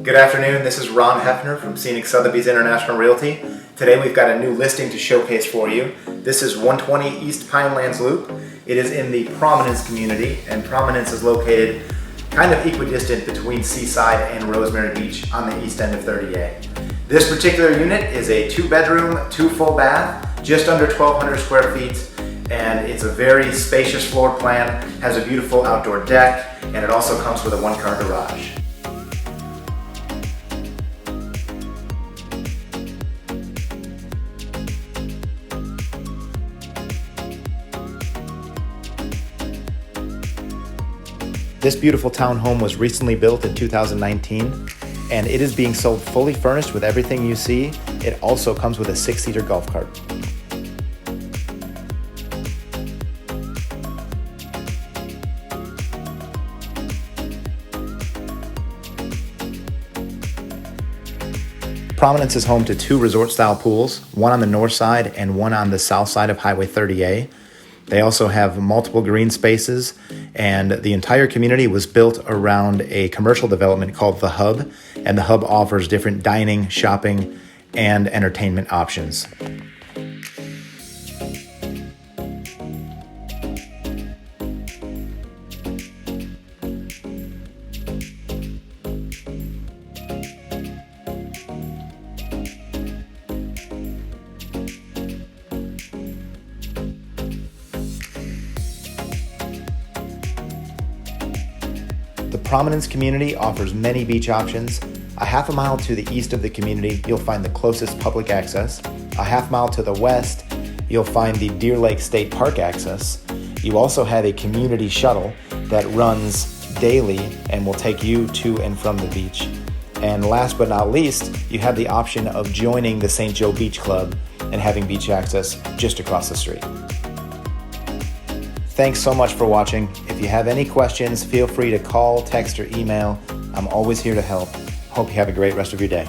Good afternoon, this is Ron Hefner from Scenic Sotheby's International Realty. Today we've got a new listing to showcase for you. This is 120 East Pinelands Loop. It is in the Prominence community, and Prominence is located kind of equidistant between Seaside and Rosemary Beach on the east end of 30A. This particular unit is a 2-bedroom, 2 full bath, just under 1,200 square feet, and it's a very spacious floor plan, has a beautiful outdoor deck, and it also comes with a 1-car garage. This beautiful townhome was recently built in 2019, and it is being sold fully furnished with everything you see. It also comes with a 6-seater golf cart. Prominence is home to 2 resort-style pools, one on the north side and one on the south side of Highway 30A. They also have multiple green spaces, and the entire community was built around a commercial development called The Hub, and The Hub offers different dining, shopping, and entertainment options. The Prominence community offers many beach options. A half a mile to the east of the community, you'll find the closest public access. A half mile to the west, you'll find the Deer Lake State Park access. You also have a community shuttle that runs daily and will take you to and from the beach. And last but not least, you have the option of joining the St. Joe Beach Club and having beach access just across the street. Thanks so much for watching. If you have any questions, feel free to call, text, or email. I'm always here to help. Hope you have a great rest of your day.